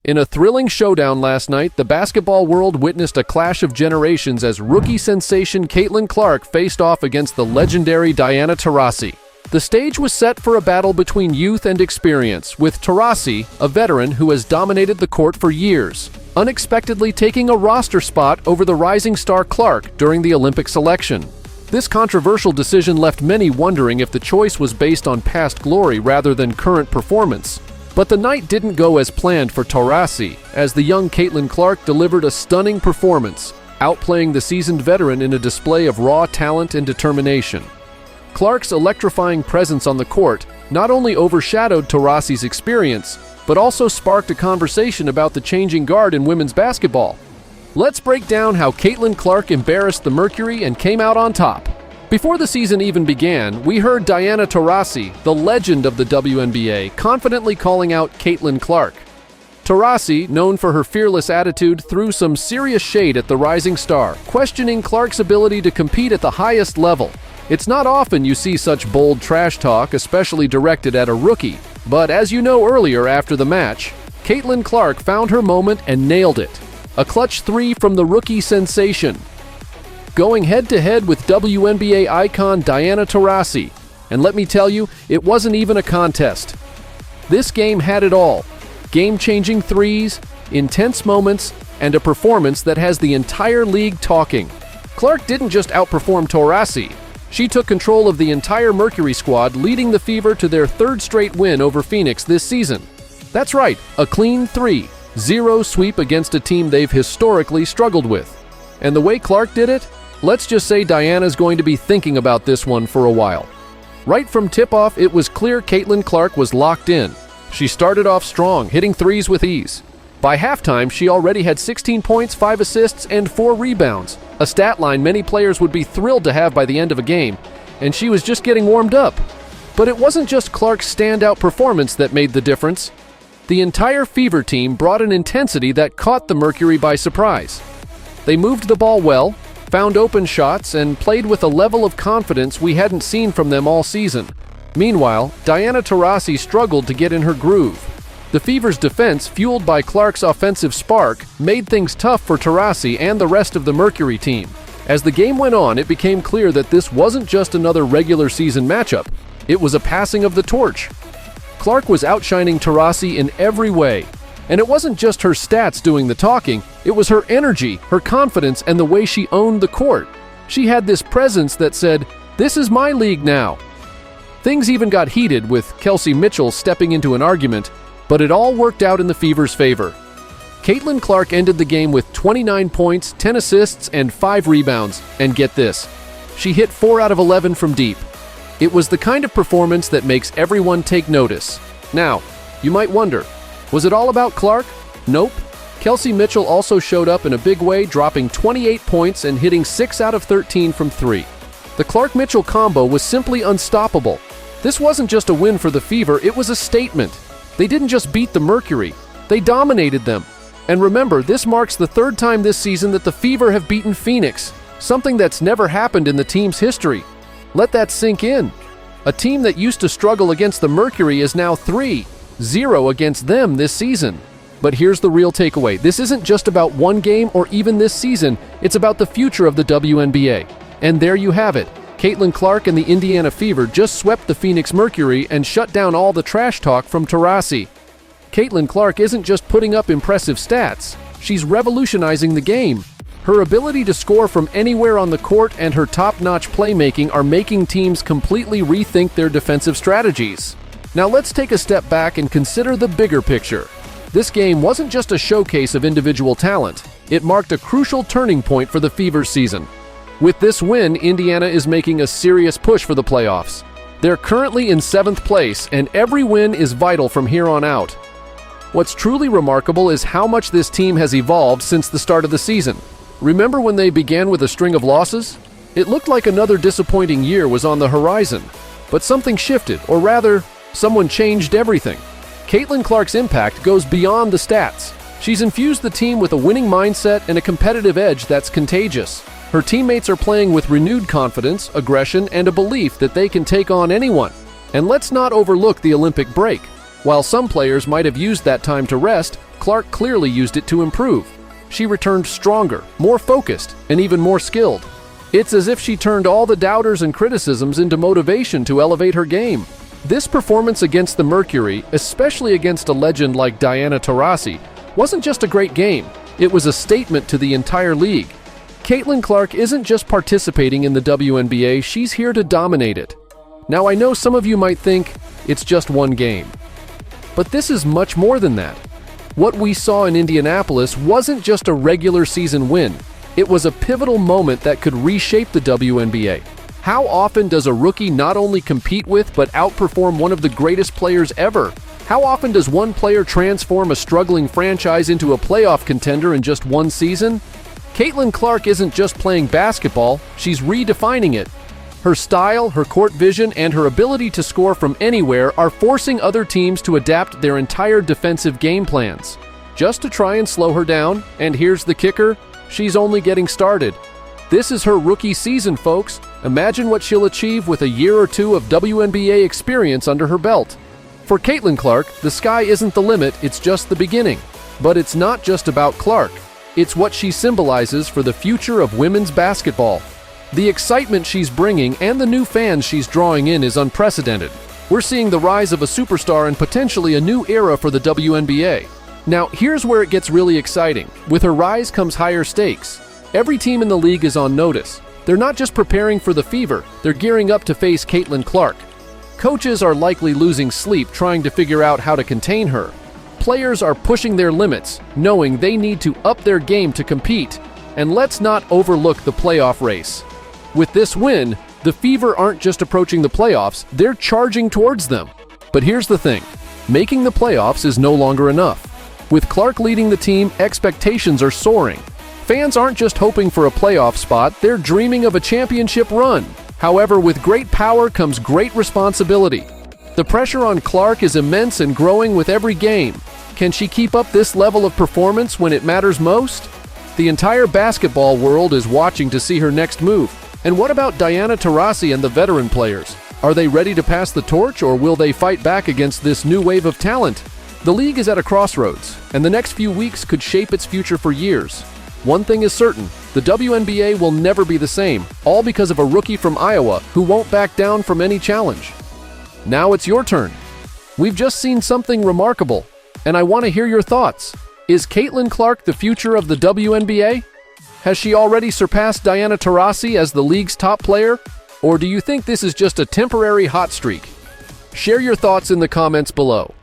In a thrilling showdown last night, the basketball world witnessed a clash of generations as rookie sensation Caitlin Clark faced off against the legendary Diana Taurasi. The stage was set for a battle between youth and experience, with Taurasi, a veteran who has dominated the court for years, unexpectedly taking a roster spot over the rising star Clark during the Olympic selection. This controversial decision left many wondering if the choice was based on past glory rather than current performance. But the night didn't go as planned for Taurasi, as the young Caitlin Clark delivered a stunning performance, outplaying the seasoned veteran in a display of raw talent and determination. Clark's electrifying presence on the court not only overshadowed Taurasi's experience, but also sparked a conversation about the changing guard in women's basketball. Let's break down how Caitlin Clark embarrassed the Mercury and came out on top. Before the season even began, we heard Diana Taurasi, the legend of the WNBA, confidently calling out Caitlin Clark. Taurasi, known for her fearless attitude, threw some serious shade at the rising star, questioning Clark's ability to compete at the highest level. It's not often you see such bold trash talk, especially directed at a rookie. But as you know earlier after the match, Caitlin Clark found her moment and nailed it. A clutch three from the rookie sensation, going head-to-head with WNBA icon Diana Taurasi. And let me tell you, it wasn't even a contest. This game had it all. Game-changing threes, intense moments, and a performance that has the entire league talking. Clark didn't just outperform Taurasi. She took control of the entire Mercury squad, leading the Fever to their third straight win over Phoenix this season. That's right, a clean 3-0 sweep against a team they've historically struggled with. And the way Clark did it? Let's just say Diana's going to be thinking about this one for a while. Right from tip-off, it was clear Caitlin Clark was locked in. She started off strong, hitting threes with ease. By halftime, she already had 16 points, 5 assists, and 4 rebounds, a stat line many players would be thrilled to have by the end of a game, and she was just getting warmed up. But it wasn't just Clark's standout performance that made the difference. The entire Fever team brought an intensity that caught the Mercury by surprise. They moved the ball well, found open shots, and played with a level of confidence we hadn't seen from them all season. Meanwhile, Diana Taurasi struggled to get in her groove. The Fever's defense, fueled by Clark's offensive spark, made things tough for Taurasi and the rest of the Mercury team. As the game went on, it became clear that this wasn't just another regular season matchup. It was a passing of the torch. Clark was outshining Taurasi in every way. And it wasn't just her stats doing the talking, it was her energy, her confidence, and the way she owned the court. She had this presence that said, "This is my league now." Things even got heated, with Kelsey Mitchell stepping into an argument, but it all worked out in the Fever's favor. Caitlin Clark ended the game with 29 points, 10 assists, and 5 rebounds. And get this, she hit 4 out of 11 from deep. It was the kind of performance that makes everyone take notice. Now, you might wonder, was it all about Clark? Nope. Kelsey Mitchell also showed up in a big way, dropping 28 points and hitting 6 out of 13 from 3. The Clark-Mitchell combo was simply unstoppable. This wasn't just a win for the Fever, it was a statement. They didn't just beat the Mercury, they dominated them. And remember, this marks the third time this season that the Fever have beaten Phoenix, something that's never happened in the team's history. Let that sink in. A team that used to struggle against the Mercury is now 3-0 against them this season. But here's the real takeaway. This isn't just about one game or even this season. It's about the future of the WNBA. And there you have it. Caitlin Clark and the Indiana Fever just swept the Phoenix Mercury and shut down all the trash talk from Taurasi. Caitlin Clark isn't just putting up impressive stats. She's revolutionizing the game. Her ability to score from anywhere on the court and her top-notch playmaking are making teams completely rethink their defensive strategies. Now let's take a step back and consider the bigger picture. This game wasn't just a showcase of individual talent. It marked a crucial turning point for the Fever's season. With this win, Indiana is making a serious push for the playoffs. They're currently in 7th place, and every win is vital from here on out. What's truly remarkable is how much this team has evolved since the start of the season. Remember when they began with a string of losses? It looked like another disappointing year was on the horizon. But something shifted, or rather, someone changed everything. Caitlin Clark's impact goes beyond the stats. She's infused the team with a winning mindset and a competitive edge that's contagious. Her teammates are playing with renewed confidence, aggression, and a belief that they can take on anyone. And let's not overlook the Olympic break. While some players might have used that time to rest, Clark clearly used it to improve. She returned stronger, more focused, and even more skilled. It's as if she turned all the doubters and criticisms into motivation to elevate her game. This performance against the Mercury, especially against a legend like Diana Taurasi, wasn't just a great game, it was a statement to the entire league. Caitlin Clark isn't just participating in the WNBA, she's here to dominate it. Now I know some of you might think it's just one game, but this is much more than that. What we saw in Indianapolis wasn't just a regular season win, it was a pivotal moment that could reshape the WNBA. How often does a rookie not only compete with but outperform one of the greatest players ever? How often does one player transform a struggling franchise into a playoff contender in just one season? Caitlin Clark isn't just playing basketball, she's redefining it. Her style, her court vision, and her ability to score from anywhere are forcing other teams to adapt their entire defensive game plans, just to try and slow her down. And here's the kicker, she's only getting started. This is her rookie season, folks. Imagine what she'll achieve with a year or two of WNBA experience under her belt. For Caitlin Clark, the sky isn't the limit, it's just the beginning. But it's not just about Clark. It's what she symbolizes for the future of women's basketball. The excitement she's bringing and the new fans she's drawing in is unprecedented. We're seeing the rise of a superstar and potentially a new era for the WNBA. Now, here's where it gets really exciting. With her rise comes higher stakes. Every team in the league is on notice. They're not just preparing for the fever, they're gearing up to face Caitlin Clark. Coaches are likely losing sleep trying to figure out how to contain her. Players are pushing their limits, knowing they need to up their game to compete. And let's not overlook the playoff race. With this win, the Fever aren't just approaching the playoffs, they're charging towards them. But here's the thing, making the playoffs is no longer enough. With Clark leading the team, expectations are soaring. Fans aren't just hoping for a playoff spot, they're dreaming of a championship run. However, with great power comes great responsibility. The pressure on Clark is immense and growing with every game. Can she keep up this level of performance when it matters most? The entire basketball world is watching to see her next move. And what about Diana Taurasi and the veteran players? Are they ready to pass the torch, or will they fight back against this new wave of talent? The league is at a crossroads, and the next few weeks could shape its future for years. One thing is certain, the WNBA will never be the same, all because of a rookie from Iowa who won't back down from any challenge. Now it's your turn. We've just seen something remarkable, and I want to hear your thoughts. Is Caitlin Clark the future of the WNBA? Has she already surpassed Diana Taurasi as the league's top player? Or do you think this is just a temporary hot streak? Share your thoughts in the comments below.